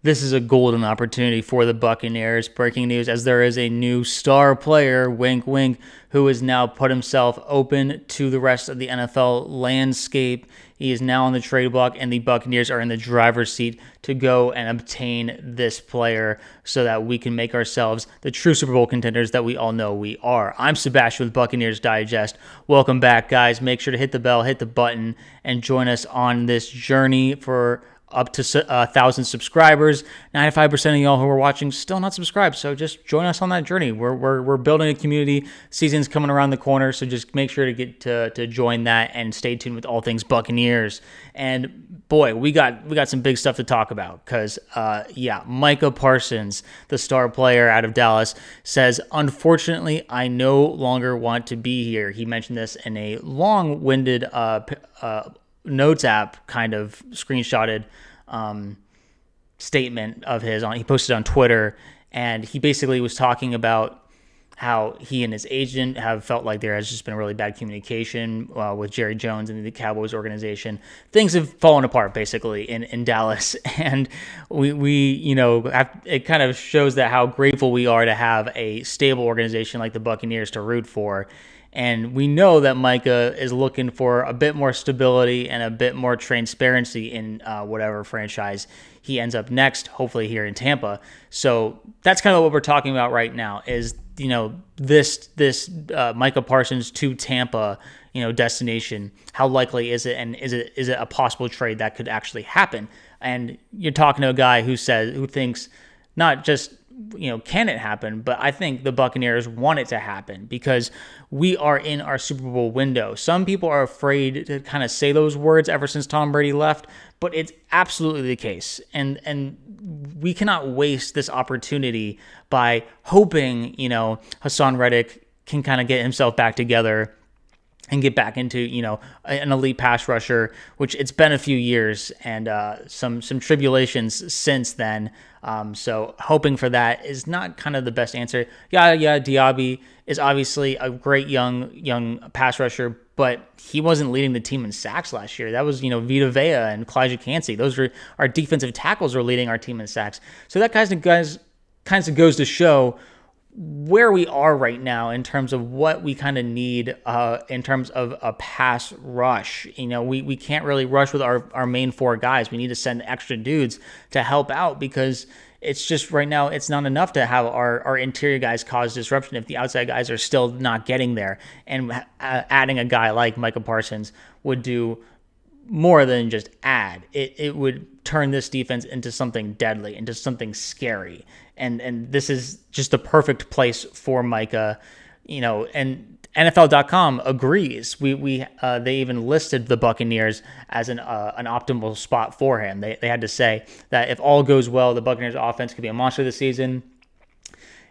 This is a golden opportunity for the Buccaneers. Breaking news, as there is a new star player, wink, wink, who has now put himself open to the rest of the NFL landscape. He is now on the trade block, and the Buccaneers are in the driver's seat to go and obtain this player so that we can make ourselves the true Super Bowl contenders that we all know we are. I'm Sebastian with Buccaneers Digest. Welcome back, guys. Make sure to hit the bell, hit the button, and join us on this journey for up to 1,000 subscribers. 95% of y'all who are watching still not subscribed, so just join us on that journey. We're building a community. Season's coming around the corner, so just make sure to get to join that and stay tuned with all things Buccaneers. And boy, we got some big stuff to talk about because Micah Parsons, the star player out of Dallas, says, "Unfortunately, I no longer want to be here." He mentioned this in a long-winded notes app kind of screenshotted statement of his. He posted on Twitter, and he basically was talking about how he and his agent have felt like there has just been really bad communication with Jerry Jones and the Cowboys organization. Things have fallen apart basically in Dallas, and it kind of shows that how grateful we are to have a stable organization like the Buccaneers to root for. And we know that Micah is looking for a bit more stability and a bit more transparency in whatever franchise he ends up next, hopefully here in Tampa. So that's kind of what we're talking about right now is, this Micah Parsons to Tampa, destination. How likely is it? And is it a possible trade that could actually happen? And you're talking to a guy who thinks not just, can it happen? But I think the Buccaneers want it to happen because we are in our Super Bowl window. Some people are afraid to kind of say those words ever since Tom Brady left, but it's absolutely the case. And we cannot waste this opportunity by hoping, Hassan Reddick can kind of get himself back together and get back into, an elite pass rusher, which it's been a few years and some tribulations since then. So hoping for that is not kind of the best answer. Diaby is obviously a great young pass rusher, but he wasn't leading the team in sacks last year. That was, Vita Vea and Kalijah Kancey. Those were our defensive tackles were leading our team in sacks. So that kind of goes to show where we are right now in terms of what we kind of need in terms of a pass rush. We can't really rush with our main four guys. We need to send extra dudes to help out because it's just right now it's not enough to have our interior guys cause disruption if the outside guys are still not getting there. And adding a guy like Micah Parsons would do more than just add. It would turn this defense into something deadly, into something scary. And this is just the perfect place for Micah, and NFL.com agrees. They even listed the Buccaneers as an optimal spot for him. They had to say that if all goes well, the Buccaneers offense could be a monster this season.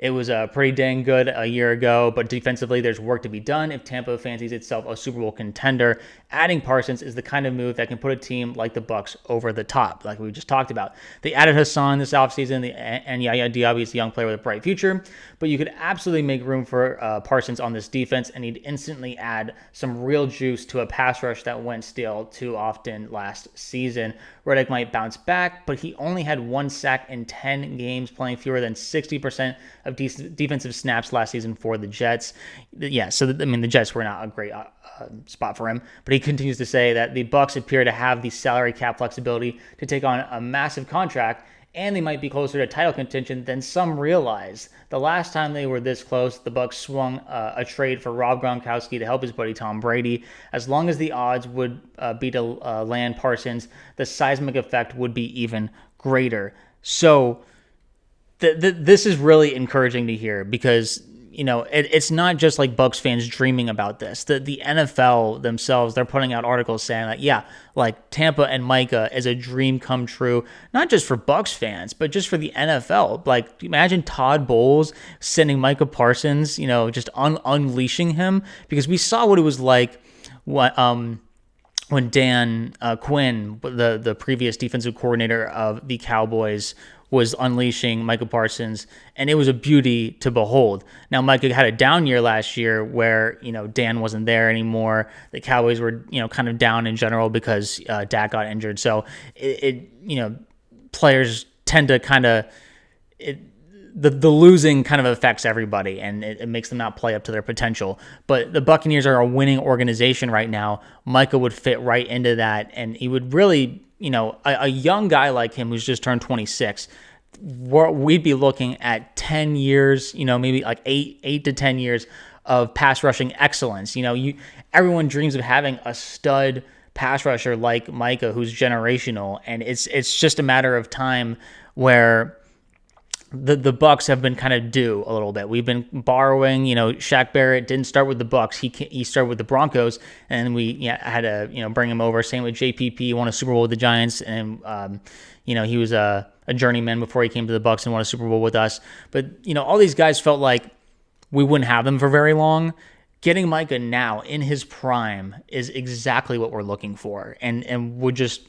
It was pretty dang good a year ago, but defensively, there's work to be done if Tampa fancies itself a Super Bowl contender. Adding Parsons is the kind of move that can put a team like the Bucs over the top, like we just talked about. They added Hassan this offseason, and Yaya Diaby is a young player with a bright future, but you could absolutely make room for Parsons on this defense, and he'd instantly add some real juice to a pass rush that went stale too often last season. Reddick might bounce back, but he only had 1 sack in 10 games, playing fewer than 60% of defensive snaps last season for the Jets. The Jets were not a great spot for him, but he continues to say that the Bucs appear to have the salary cap flexibility to take on a massive contract, and they might be closer to title contention than some realize. The last time they were this close, the Bucs swung a trade for Rob Gronkowski to help his buddy Tom Brady. As long as the odds would be to land Parsons, the seismic effect would be even greater. So this is really encouraging to hear because it's not just like Bucs fans dreaming about this. The NFL themselves, they're putting out articles saying that, Tampa and Micah is a dream come true, not just for Bucs fans, but just for the NFL. Like, imagine Todd Bowles sending Micah Parsons, just unleashing him, because we saw what it was like when Dan Quinn, the previous defensive coordinator of the Cowboys, was unleashing Micah Parsons, and it was a beauty to behold. Now, Micah had a down year last year where, Dan wasn't there anymore. The Cowboys were, kind of down in general because Dak got injured. So players tend to kind of the losing kind of affects everybody, and it makes them not play up to their potential. But the Buccaneers are a winning organization right now. Micah would fit right into that, and he would really, a young guy like him who's just turned 26, we'd be looking at 10 years, maybe like 8 to 10 years of pass rushing excellence. Everyone dreams of having a stud pass rusher like Micah who's generational, and it's just a matter of time where the Bucs have been kind of due a little bit. We've been borrowing, Shaq Barrett didn't start with the Bucs. He started with the Broncos, and we had to, bring him over. Same with JPP, won a Super Bowl with the Giants, and, he was a journeyman before he came to the Bucs and won a Super Bowl with us. But, all these guys felt like we wouldn't have them for very long. Getting Micah now in his prime is exactly what we're looking for, and would just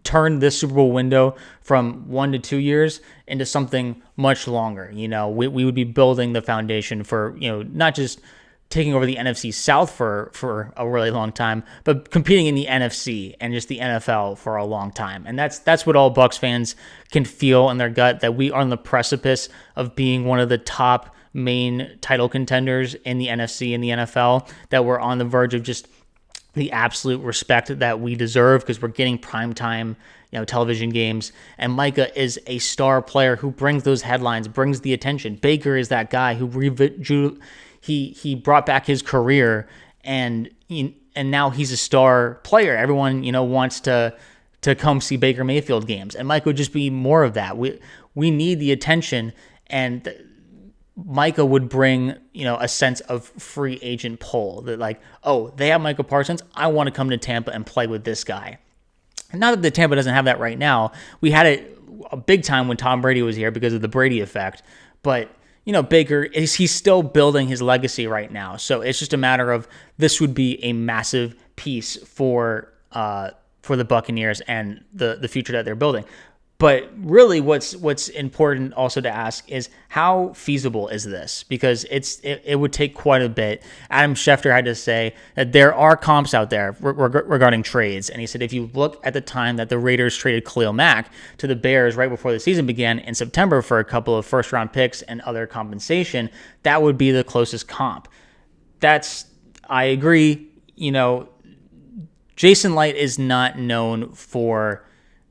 turn this Super Bowl window from 1 to 2 years into something much longer. We would be building the foundation for, not just taking over the NFC South for a really long time, but competing in the NFC and just the NFL for a long time. And that's what all Bucs fans can feel in their gut, that we are on the precipice of being one of the top main title contenders in the NFC and the NFL, that we're on the verge of just the absolute respect that we deserve because we're getting primetime, television games. And Micah is a star player who brings those headlines, brings the attention. Baker is that guy who he brought back his career, and now he's a star player. Everyone, wants to come see Baker Mayfield games, and Micah would just be more of that. We need the attention, and Micah would bring, a sense of free agent pull, that like, oh, they have Micah Parsons, I want to come to Tampa and play with this guy. Not that the Tampa doesn't have that right now. We had it a big time when Tom Brady was here because of the Brady effect. But, Baker, he's still building his legacy right now. So it's just a matter of, this would be a massive piece for the Buccaneers and the future that they're building. But really what's important also to ask is, how feasible is this? Because it would take quite a bit. Adam Schefter had to say that there are comps out there regarding trades. And he said, if you look at the time that the Raiders traded Khalil Mack to the Bears right before the season began in September for a couple of first-round picks and other compensation, that would be the closest comp. I agree. Jason Licht is not known for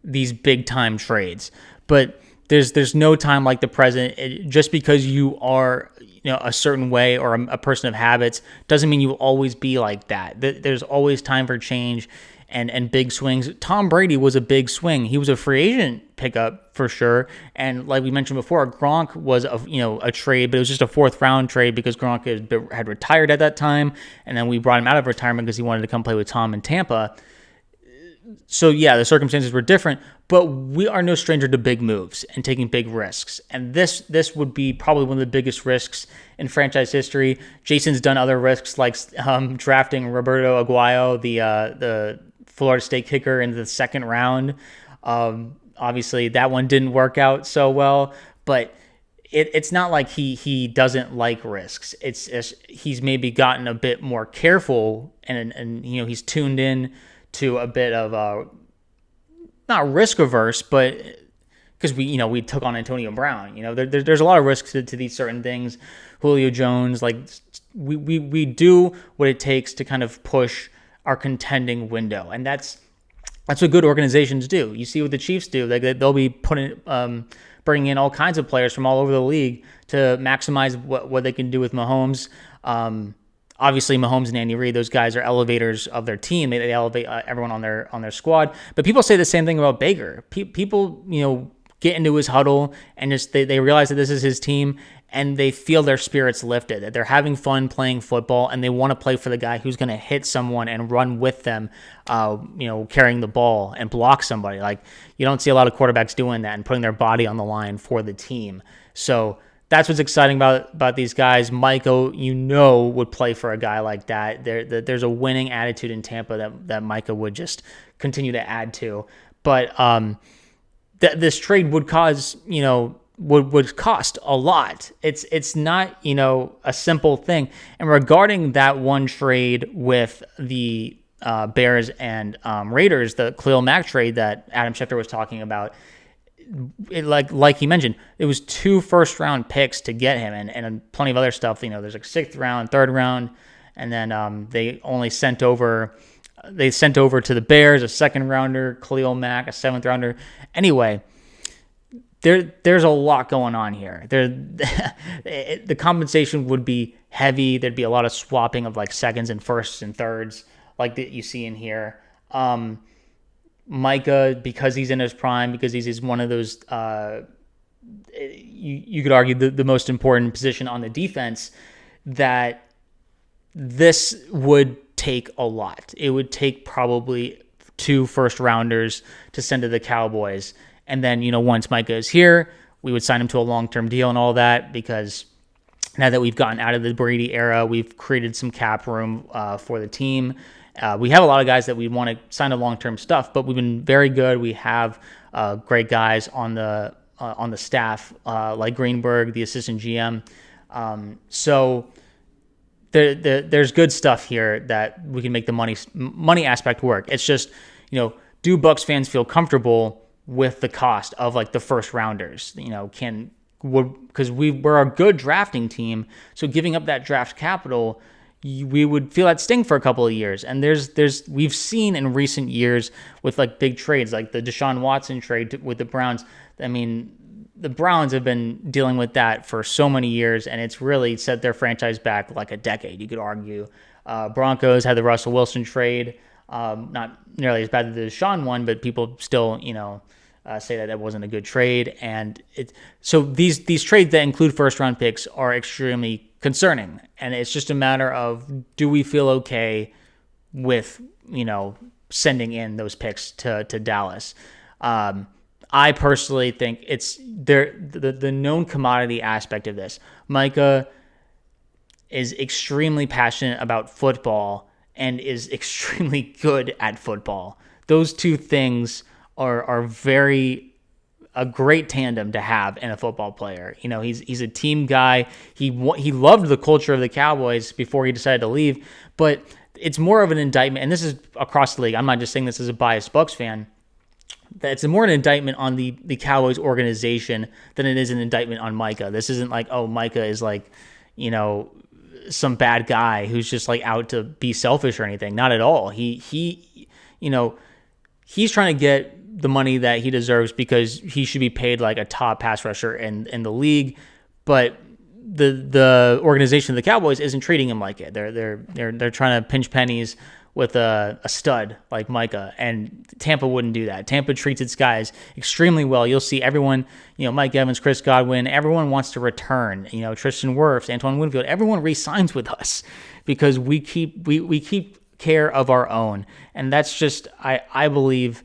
these big time trades, but there's no time like the present. Just because you are a certain way or a person of habits doesn't mean you will always be like that. There's always time for change and big swings. Tom Brady was a big swing. He was a free agent pickup for sure, and like we mentioned before, Gronk was a trade, but it was just a 4th round trade because Gronk had retired at that time, and then we brought him out of retirement because he wanted to come play with Tom in Tampa. So yeah, the circumstances were different, but we are no stranger to big moves and taking big risks. And this would be probably one of the biggest risks in franchise history. Jason's done other risks like drafting Roberto Aguayo, the Florida State kicker, in the 2nd round. Obviously, that one didn't work out so well, but it's not like he doesn't like risks. It's he's maybe gotten a bit more careful, and he's tuned in to a bit of not risk averse, but because we took on Antonio Brown. There's a lot of risks to these certain things. Julio Jones, like we do what it takes to kind of push our contending window, and that's what good organizations do. You see what the Chiefs do; they'll be bringing in all kinds of players from all over the league to maximize what they can do with Mahomes. Obviously, Mahomes and Andy Reid, those guys are elevators of their team. They elevate everyone on their squad. But people say the same thing about Baker. People, get into his huddle and just they realize that this is his team, and they feel their spirits lifted, that they're having fun playing football, and they want to play for the guy who's going to hit someone and run with them, carrying the ball and block somebody. Like, you don't see a lot of quarterbacks doing that and putting their body on the line for the team. So that's what's exciting about these guys. Micah, would play for a guy like that. There's a winning attitude in Tampa that Micah would just continue to add to. But this trade would cause, would cost a lot. It's not, a simple thing. And regarding that one trade with the Bears and Raiders, the Khalil Mack trade that Adam Schefter was talking about, like he mentioned, it was 2 first-round picks to get him, and plenty of other stuff. There's like 6th round, 3rd round, and then they sent over to the Bears a 2nd rounder, Khalil Mack, a 7th rounder. Anyway, there's a lot going on here. The compensation would be heavy. There'd be a lot of swapping of like seconds and firsts and thirds, like that you see in here. Micah, because he's in his prime, because he's one of those, you could argue the most important position on the defense, that this would take a lot. It would take probably 2 first rounders to send to the Cowboys. And then, once Micah is here, we would sign him to a long-term deal and all that, because now that we've gotten out of the Brady era, we've created some cap room for the team. We have a lot of guys that we want to sign to long-term stuff, but we've been very good. We have great guys on the staff, like Greenberg, the assistant GM. So there's good stuff here that we can make the money aspect work. It's just, do Bucs fans feel comfortable with the cost of like the first rounders? Because we're a good drafting team, so giving up that draft capital, we would feel that sting for a couple of years. And we've seen in recent years with like big trades, like the Deshaun Watson trade with the Browns. I mean, the Browns have been dealing with that for so many years, and it's really set their franchise back like a decade, you could argue. Broncos had the Russell Wilson trade, not nearly as bad as the Deshaun one, but people still, say that wasn't a good trade. And so these trades that include first round picks are extremely concerning. And it's just a matter of, do we feel okay with, sending in those picks to Dallas? I personally think it's the known commodity aspect of this. Micah is extremely passionate about football and is extremely good at football. Those two things are a great tandem to have in a football player. He's a team guy. He loved the culture of the Cowboys before he decided to leave, but it's more of an indictment, and this is across the league. I'm not just saying this as a biased Bucs fan. That's more an indictment on the Cowboys organization than it is an indictment on Micah. This isn't like, oh, Micah is like, some bad guy who's just like out to be selfish or anything. Not at all. He's trying to get the money that he deserves because he should be paid like a top pass rusher in the league, but the organization of the Cowboys isn't treating him like it. They're trying to pinch pennies with a stud like Micah, and Tampa wouldn't do that. Tampa treats its guys extremely well. You'll see everyone, Mike Evans, Chris Godwin, everyone wants to return. Tristan Wirfs, Antoine Winfield, everyone re-signs with us because we keep care of our own, and that's just I believe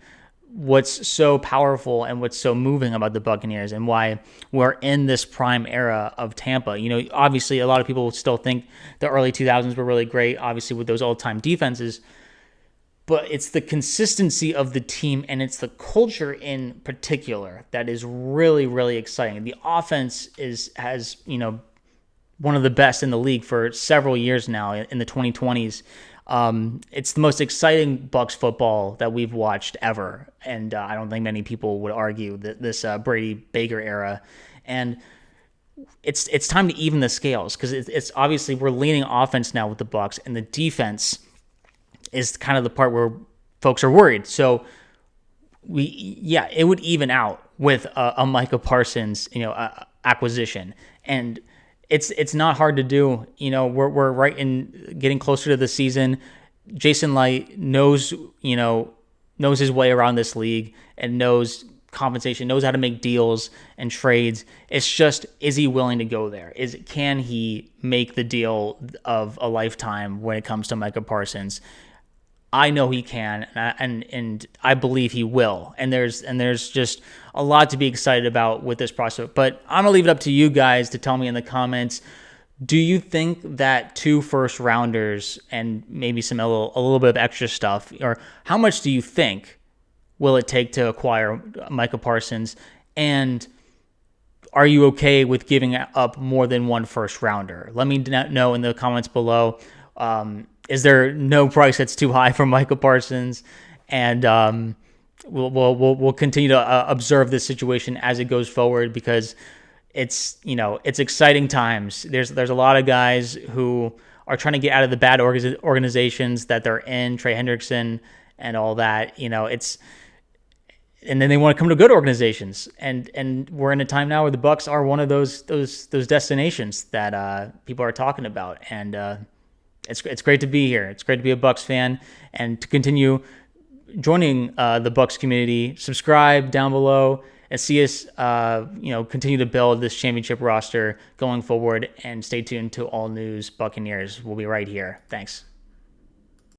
what's so powerful and what's so moving about the Buccaneers and why we're in this prime era of Tampa. Obviously a lot of people still think the early 2000s were really great, obviously with those all-time defenses, but it's the consistency of the team and it's the culture in particular that is really, really exciting. The offense has one of the best in the league for several years now in the 2020s. It's the most exciting Bucs football that we've watched ever, and I don't think many people would argue that this Brady Baker era. And it's time to even the scales because it's obviously we're leaning offense now with the Bucs, and the defense is kind of the part where folks are worried. So it would even out with a Micah Parsons acquisition, and it's not hard to do. We're right in getting closer to the season. Jason Licht knows his way around this league and knows compensation, knows how to make deals and trades. It's just, is he willing to go there? Can he make the deal of a lifetime when it comes to Micah Parsons? I know he can, and I believe he will. And there's just a lot to be excited about with this process. But I'm gonna leave it up to you guys to tell me in the comments. Do you think that 2 first rounders and maybe a little bit of extra stuff, or how much do you think will it take to acquire Micah Parsons? And are you okay with giving up more than 1 first rounder? Let me know in the comments below. Is there no price that's too high for Micah Parsons? And we'll continue to observe this situation as it goes forward, because it's exciting times. There's a lot of guys who are trying to get out of the bad organizations that they're in, Trey Hendrickson and all that. And then they want to come to good organizations, and we're in a time now where the Bucs are one of those destinations that people are talking about, and it's great to be here. It's great to be a Bucs fan and to continue joining the Bucs community. Subscribe down below and see us continue to build this championship roster going forward, and stay tuned to All News Buccaneers. We'll be right here. Thanks.